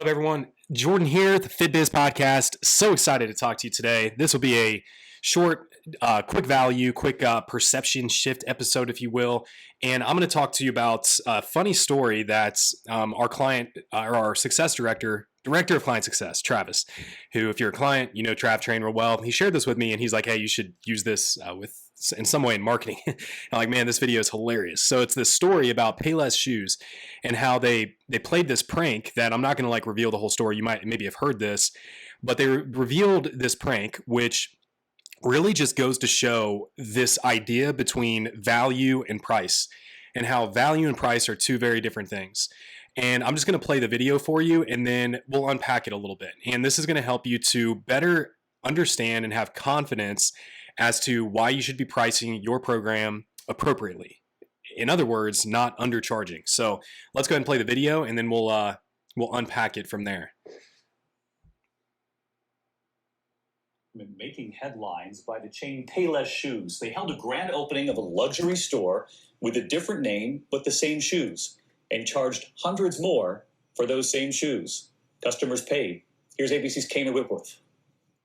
Up, everyone? Jordan here, the FitBiz podcast. So excited to talk to you today. This will be a short, quick value, quick perception shift episode, if you will. And I'm going to talk to you about a funny story that our client, or our success director of client success, Travis, who, if you're a client, you know Trav trained real well. He shared this with me, and he's like, "Hey, you should use this in some way in marketing." I'm like, "Man, this video is hilarious." So it's this story about Payless Shoes and how they played this prank that I'm not going to like reveal the whole story. You might maybe have heard this, but they revealed this prank, which really just goes to show this idea between value and price, and how value and price are two very different things. And I'm just going to play the video for you, and then we'll unpack it a little bit. And this is going to help you to better understand and have confidence as to why you should be pricing your program appropriately. In other words, not undercharging. So let's go ahead and play the video, and then we'll unpack it from there. Making headlines by the chain Payless Shoes. They held a grand opening of a luxury store with a different name but the same shoes, and charged hundreds more for those same shoes. Customers paid. Here's ABC's Kana Whitworth.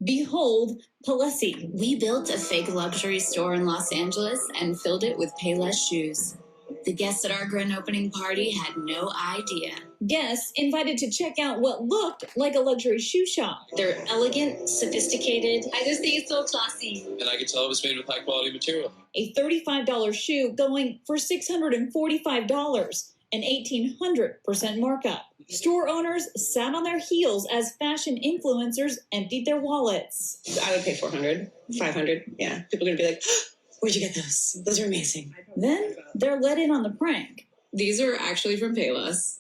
Behold, Payless. We built a fake luxury store in Los Angeles and filled it with Payless shoes. The guests at our grand opening party had no idea. Guests invited to check out what looked like a luxury shoe shop. They're elegant, sophisticated. I just think it's so classy. And I could tell it was made with high quality material. A $35 shoe going for $645, an 1,800% markup. Store owners sat on their heels as fashion influencers emptied their wallets. I would pay $400, $500. Yeah, people are gonna be like, "Where'd you get those? Those are amazing." Then they're let in on the prank. These are actually from Payless.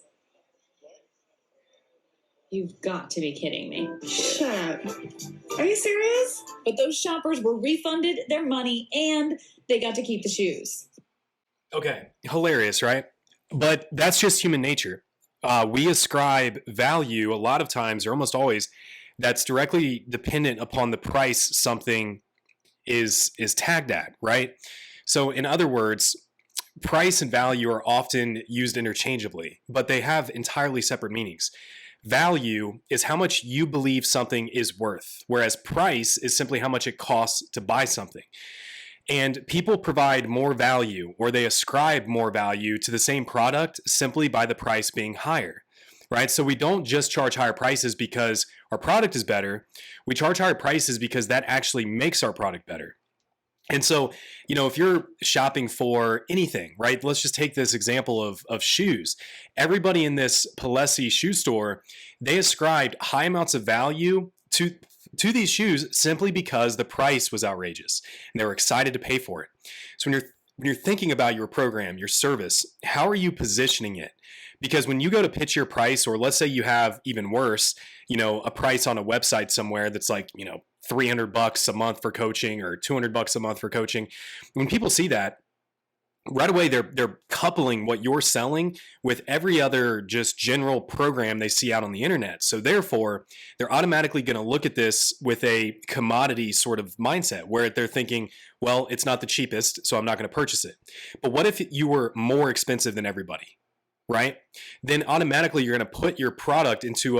You've got to be kidding me. Shut up. Are you serious? But those shoppers were refunded their money and they got to keep the shoes. Okay, hilarious, right? But that's just human nature. We ascribe value a lot of times, or almost always, that's directly dependent upon the price something is tagged at, right? So in other words, price and value are often used interchangeably, but they have entirely separate meanings. Value is how much you believe something is worth, whereas price is simply how much it costs to buy something. And people provide more value, or they ascribe more value to the same product simply by the price being higher, right? So we don't just charge higher prices because our product is better. We charge higher prices because that actually makes our product better. And so, you know, if you're shopping for anything, right? Let's just take this example of shoes. Everybody in this Payless shoe store, they ascribed high amounts of value to these shoes simply because the price was outrageous and they were excited to pay for it. So when you're thinking about your program, your service, how are you positioning it? Because when you go to pitch your price, or let's say you have even worse, you know, a price on a website somewhere that's like, you know, $300 a month for coaching or $200 a month for coaching. When people see that, right away they're coupling what you're selling with every other just general program they see out on the internet. So therefore, they're automatically going to look at this with a commodity sort of mindset where they're thinking, well, it's not the cheapest, so I'm not going to purchase it. But what if you were more expensive than everybody, right? Then automatically you're going to put your product into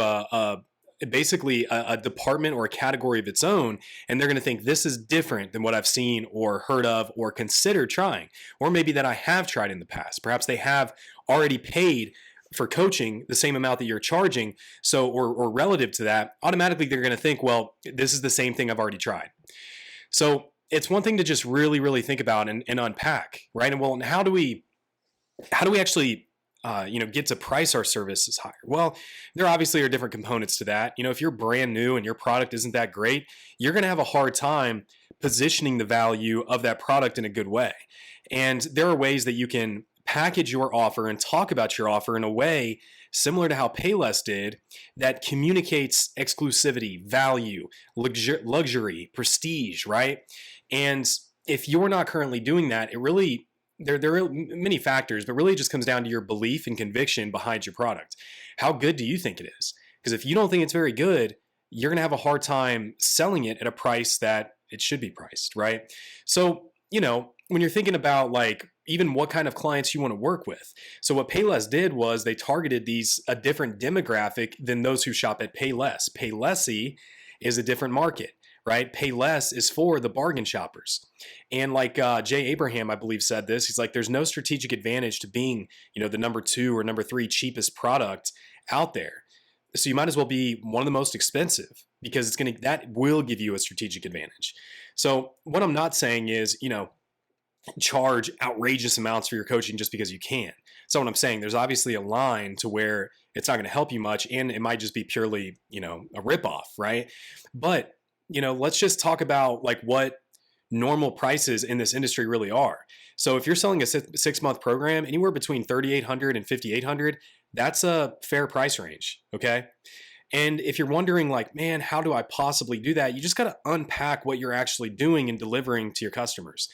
basically a department or a category of its own, and they're going to think this is different than what I've seen or heard of or considered trying, or maybe that I have tried in the past. Perhaps they have already paid for coaching the same amount that you're charging, so or relative to that, automatically they're going to think, well, this is the same thing I've already tried. So it's one thing to just really, really think about and unpack, right? And well, how do we actually get to price our services higher? Well, there obviously are different components to that. You know, if you're brand new and your product isn't that great, you're going to have a hard time positioning the value of that product in a good way. And there are ways that you can package your offer and talk about your offer in a way similar to how Payless did, that communicates exclusivity, value, luxury, prestige, right? And if you're not currently doing that, it really, there are many factors, but really it just comes down to your belief and conviction behind your product. How good do you think it is? Because if you don't think it's very good, you're going to have a hard time selling it at a price that it should be priced, right? So, you know, when you're thinking about like even what kind of clients you want to work with. So what Payless did was they targeted a different demographic than those who shop at Payless. Paylessy is a different market, right? Payless is for the bargain shoppers. And like Jay Abraham, I believe, said this. He's like, there's no strategic advantage to being, the number 2 or number 3 cheapest product out there. So you might as well be one of the most expensive, because that will give you a strategic advantage. So what I'm not saying is, charge outrageous amounts for your coaching just because you can. So what I'm saying, there's obviously a line to where it's not going to help you much, and it might just be purely, a ripoff, right? But, let's just talk about like what normal prices in this industry really are. So if you're selling a 6-month program, anywhere between $3,800 and $5,800, that's a fair price range, okay? And if you're wondering like, man, how do I possibly do that? You just got to unpack what you're actually doing and delivering to your customers.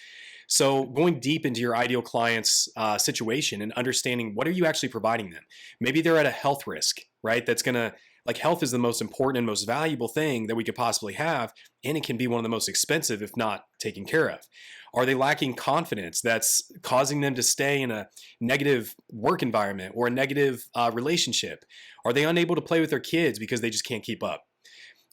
So going deep into your ideal client's situation and understanding what are you actually providing them. Maybe they're at a health risk, right? That's going to, like, health is the most important and most valuable thing that we could possibly have. And it can be one of the most expensive if not taken care of. Are they lacking confidence that's causing them to stay in a negative work environment or a negative relationship? Are they unable to play with their kids because they just can't keep up?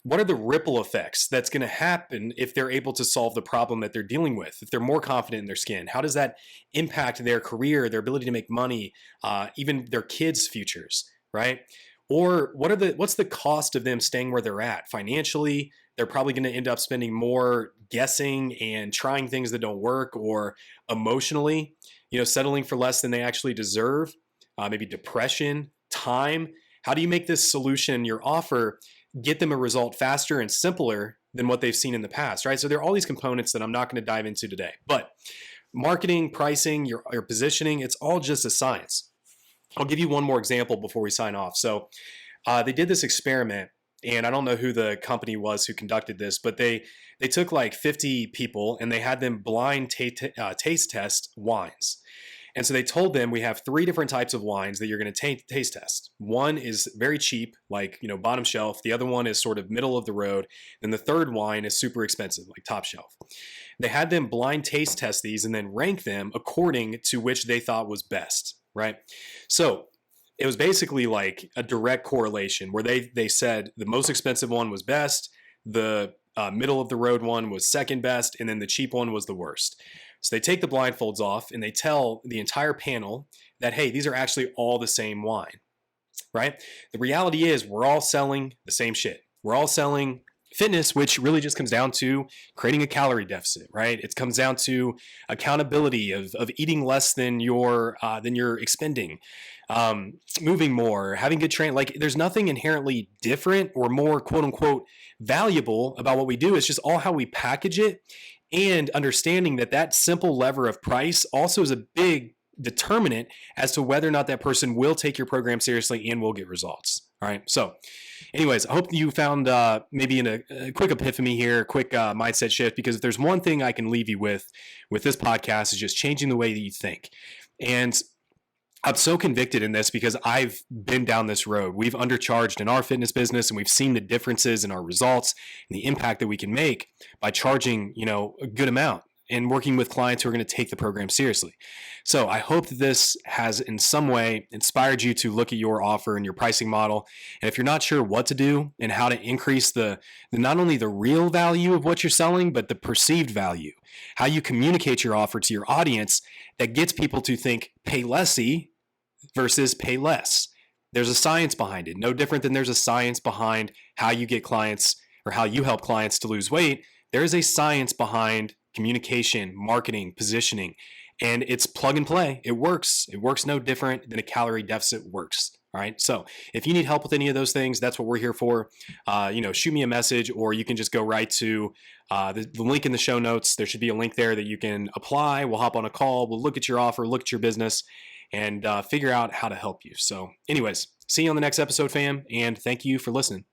What are the ripple effects that's going to happen if they're able to solve the problem that they're dealing with? If they're more confident in their skin, how does that impact their career, their ability to make money, even their kids' futures, right? Or what's the cost of them staying where they're at financially? They're probably going to end up spending more guessing and trying things that don't work, or emotionally, settling for less than they actually deserve, maybe depression, time. How do you make this solution, your offer, get them a result faster and simpler than what they've seen in the past, right? So there are all these components that I'm not going to dive into today, but marketing, pricing, your positioning, it's all just a science. I'll give you one more example before we sign off. So they did this experiment, and I don't know who the company was who conducted this, but they took like 50 people and they had them blind taste test wines. And so they told them, we have 3 different types of wines that you're going to taste test. One is very cheap, like, bottom shelf. The other one is sort of middle of the road. And the third wine is super expensive, like top shelf. They had them blind taste test these and then rank them according to which they thought was best, right? So it was basically like a direct correlation where they said the most expensive one was best, the middle of the road one was second best, and then the cheap one was the worst. So they take the blindfolds off and they tell the entire panel that, hey, these are actually all the same wine, right? The reality is we're all selling the same shit. We're all selling fitness, which really just comes down to creating a calorie deficit, right? It comes down to accountability of eating less than you're expending, moving more, having good training. Like, there's nothing inherently different or more quote unquote valuable about what we do. It's just all how we package it, and understanding that simple lever of price also is a big determinant as to whether or not that person will take your program seriously and will get results. All right. So anyways, I hope you found maybe a quick epiphany here, a quick mindset shift, because if there's one thing I can leave you with this podcast is just changing the way that you think. And I'm so convicted in this because I've been down this road. We've undercharged in our fitness business, and we've seen the differences in our results and the impact that we can make by charging, a good amount and working with clients who are going to take the program seriously. So I hope that this has in some way inspired you to look at your offer and your pricing model. And if you're not sure what to do and how to increase the not only the real value of what you're selling, but the perceived value, how you communicate your offer to your audience that gets people to think pay lessy versus pay less. There's a science behind it. No different than there's a science behind how you get clients or how you help clients to lose weight. There is a science behind communication, marketing, positioning, and it's plug and play. It works. It works no different than a calorie deficit works. All right. So if you need help with any of those things, that's what we're here for. Shoot me a message, or you can just go right to the link in the show notes. There should be a link there that you can apply. We'll hop on a call. We'll look at your offer, look at your business, and figure out how to help you. So anyways, see you on the next episode, fam. And thank you for listening.